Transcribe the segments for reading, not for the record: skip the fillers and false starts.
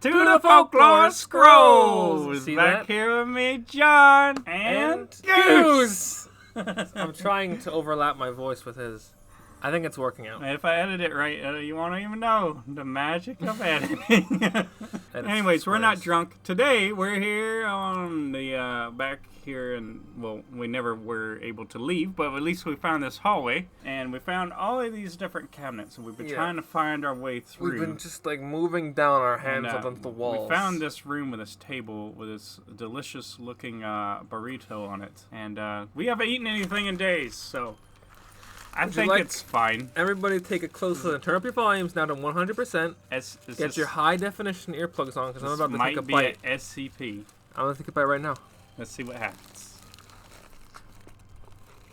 to the Folklore Scrolls. See Back that? here with me, John and Goose. I'm trying to overlap my voice with his. I think it's working out. If I edit it right, you won't even know the magic of editing. Anyways, we're not drunk. Today, we're here on the, back here, and, well, we never were able to leave, but at least we found this hallway, and we found all of these different cabinets, and we've been trying to find our way through. We've been just, like, moving down our hands against the walls. We found this room with this table with this delicious-looking burrito on it, and we haven't eaten anything in days, so I think it's fine. Everybody take a close look. Turn up your volumes now to 100%. Get your high-definition earplugs on, because I'm about to take a bite. Might be an SCP. I'm going to take a bite right now. Let's see what happens.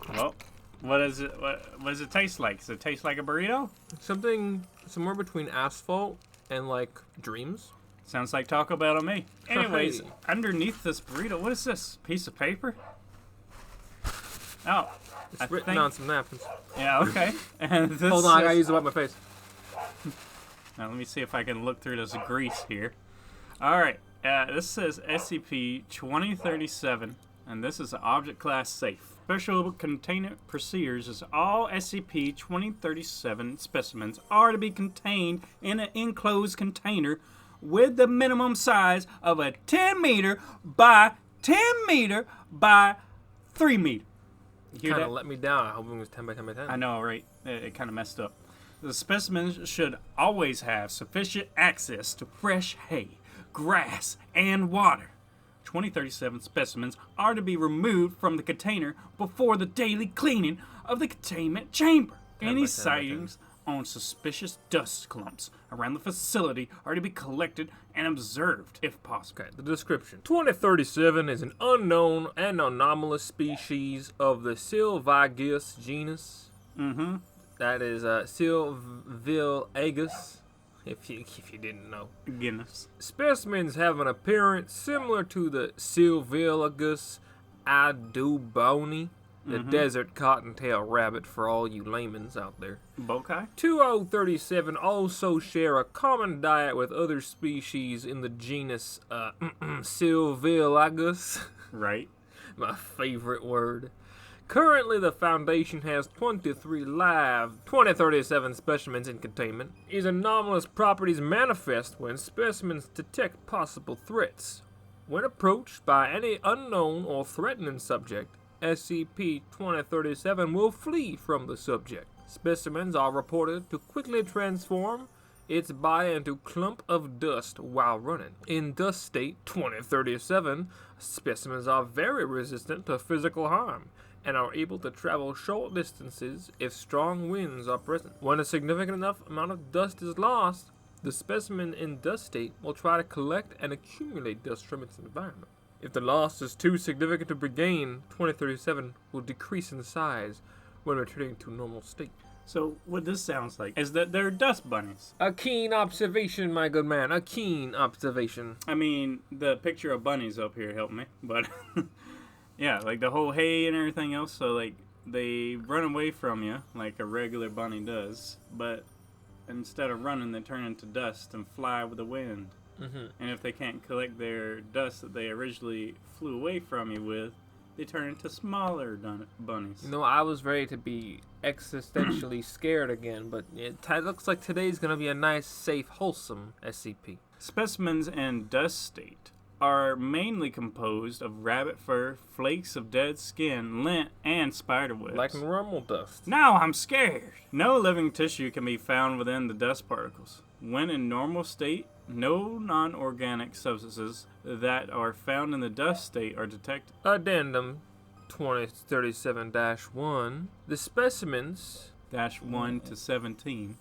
Well, what does it taste like? Does it taste like a burrito? Something somewhere between asphalt and, like, dreams. Sounds like Taco Bell to me. Anyways, underneath this burrito, what is this? Piece of paper? Oh. It's written on some napkins. Yeah, okay. And this Hold on, I gotta use it on my face. Now, let me see if I can look through this grease here. Alright, this says SCP-2037, and this is an object class safe. Special containment procedures is all SCP-2037 specimens are to be contained in an enclosed container with the minimum size of a 10 meter by 10 meter by 3 meter. You kind of let me down. I hope it was 10 by 10 by 10. I know, right? It kind of messed up. The specimens should always have sufficient access to fresh hay, grass, and water. 2037 specimens are to be removed from the container before the daily cleaning of the containment chamber. Any sightings on suspicious dust clumps around the facility are to be collected and observed, if possible. Okay, the description. 2037 is an unknown and anomalous species of the Sylvagus genus. Mm-hmm. That is Sylvilagus, if you didn't know. Guinness. Specimens have an appearance similar to the Sylvilagus aduboni, the desert cottontail rabbit for all you laymen's out there. Bokai? 2037 also share a common diet with other species in the genus Sylvilagus. Right. My favorite word. Currently, the Foundation has 23 live 2037 specimens in containment. These anomalous properties manifest when specimens detect possible threats. When approached by any unknown or threatening subject, SCP-2037 will flee from the subject. Specimens are reported to quickly transform its body into a clump of dust while running. In dust state 2037, specimens are very resistant to physical harm and are able to travel short distances if strong winds are present. When a significant enough amount of dust is lost, the specimen in dust state will try to collect and accumulate dust from its environment. If the loss is too significant to regain, 2037 will decrease in size when returning to normal state. So what this sounds like is that they're dust bunnies. A keen observation, my good man. A keen observation. I mean, the picture of bunnies up here helped me, but yeah, like the whole hay and everything else. So like they run away from you like a regular bunny does, but instead of running, they turn into dust and fly with the wind. And if they can't collect their dust that they originally flew away from you with, they turn into smaller bunnies. You know, I was ready to be existentially scared again, but it looks like today's going to be a nice, safe, wholesome SCP. Specimens in dust state are mainly composed of rabbit fur, flakes of dead skin, lint, and spider webs. Like normal dust. Now I'm scared. No living tissue can be found within the dust particles. When in normal state, no non-organic substances that are found in the dust state are detected. Addendum 2037-1. The specimens -1 to 17.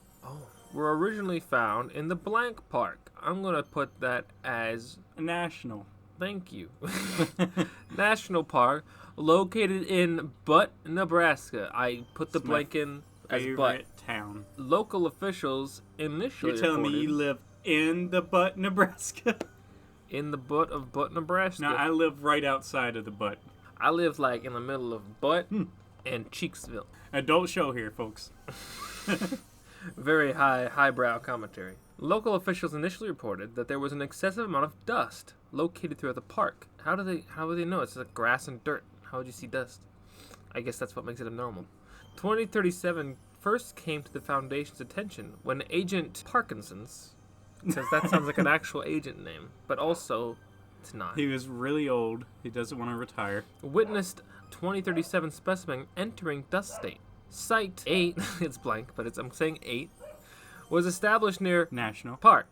Were originally found in the blank park. I'm going to put that as National. Thank you. National Park located in Butt, Nebraska. I put the blank in as Butt. Town. Local officials initially You're telling me you live in the Butt, Nebraska? In the butt of Butt, Nebraska? No, I live right outside of the Butt. I live like in the middle of Butt and Cheeksville. Adult show here, folks. Very highbrow commentary. Local officials initially reported that there was an excessive amount of dust located throughout the park. How would they know? It's like grass and dirt. How would you see dust? I guess that's what makes it abnormal. 2037 first came to the Foundation's attention when Agent Parkinson's, because that sounds like an actual agent name, but also it's not. He was really old. He doesn't want to retire. Witnessed 2037 specimen entering dust state. Site 8, it's blank, but I'm saying 8, was established near National Park.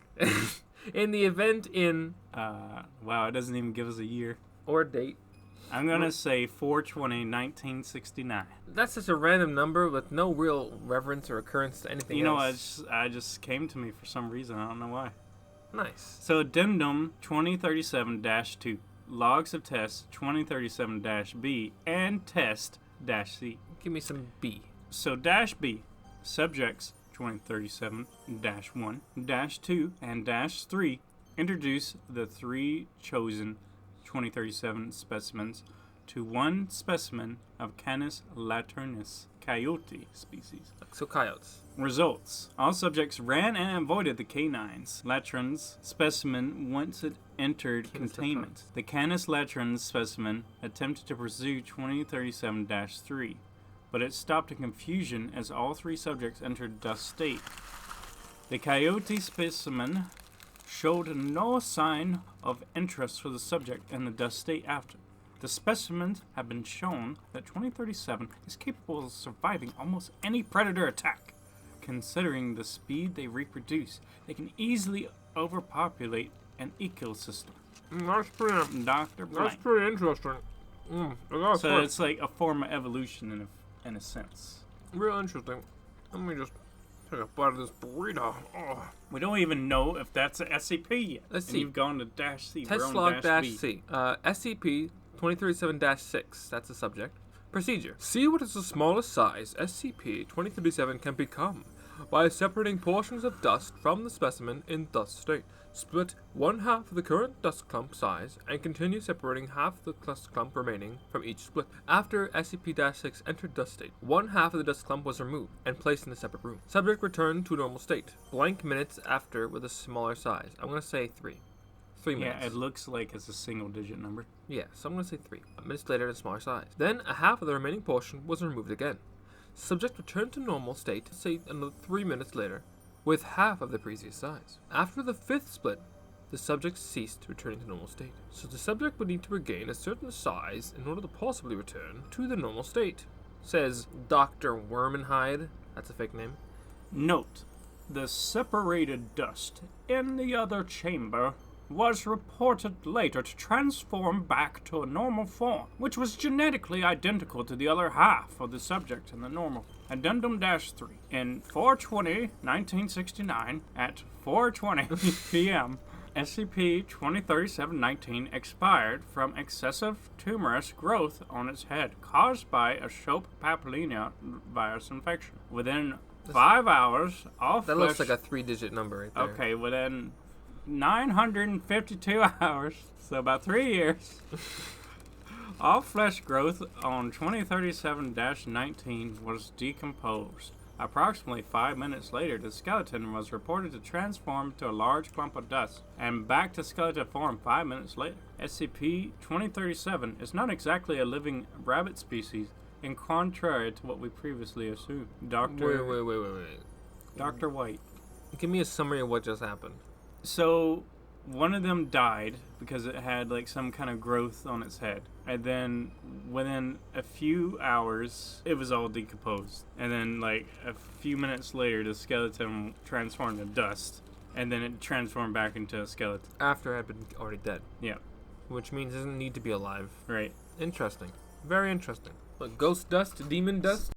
In the event in... wow, it doesn't even give us a year. Or date. I'm going to say 4/20/1969. That's just a random number with no real reference or occurrence to anything else. I just came to me for some reason. I don't know why. Nice. So Addendum 2037-2. Logs of Test 2037-B and Test-C. Give me some B. So -B. Subjects 2037-1, -2, and -3 introduce the 3 chosen 2037 specimens to 1 specimen of Canis laternus coyote species. So coyotes. Results. All subjects ran and avoided the canines latrans specimen once it entered containment. The Canis latrans specimen attempted to pursue 2037-3, but it stopped in confusion as all 3 subjects entered dust state. The coyote specimen showed no sign of interest for the subject in the dust state after. The specimens have been shown that 2037 is capable of surviving almost any predator attack. Considering the speed they reproduce, they can easily overpopulate an ecosystem. That's pretty. Dr. Blank. That's pretty interesting. So it's like a form of evolution in a sense. Real interesting. Let me just take a bite of this burrito. Oh. We don't even know if that's an SCP yet. Let's and see. You've gone to -C. Test log -C. SCP-2037-6. That's the subject. Procedure. See what is the smallest size SCP-2037 can become by separating portions of dust from the specimen in dust state. Split 1/2 of the current dust clump size and continue separating half the dust clump remaining from each split. After SCP-6 entered dust state, 1/2 of the dust clump was removed and placed in a separate room. Subject returned to normal state. Blank minutes after with a smaller size. I'm going to say 3. 3 minutes. Yeah, it looks like it's a single-digit number. Yeah, so I'm going to say 3. Minutes later, a smaller size. Then, a half of the remaining portion was removed again. Subject returned to normal state, say another 3 minutes later, with half of the previous size. After the 5th split, the subject ceased returning to normal state. So the subject would need to regain a certain size in order to possibly return to the normal state, says Dr. Wormenhide. That's a fake name. Note, the separated dust in the other chamber was reported later to transform back to a normal form, which was genetically identical to the other half of the subject in the normal. Addendum -3. In 4/20/1969 at 4:20 p.m., SCP-2037-19 expired from excessive tumorous growth on its head caused by a Shope papillina virus infection. Within 5 hours, all That looks like a 3-digit number right there. Okay, within 952 hours, so about 3 years, all flesh growth on 2037-19 was decomposed. Approximately 5 minutes later, the skeleton was reported to transform to a large clump of dust, and back to skeleton form 5 minutes later. SCP-2037 is not exactly a living rabbit species, in contrary to what we previously assumed. Wait. Dr. White. Give me a summary of what just happened. So, one of them died because it had like some kind of growth on its head. And then within a few hours, it was all decomposed. And then like a few minutes later, the skeleton transformed to dust. And then it transformed back into a skeleton. After it had been already dead. Yeah. Which means it doesn't need to be alive. Right. Interesting. Very interesting. Look, ghost dust, demon dust.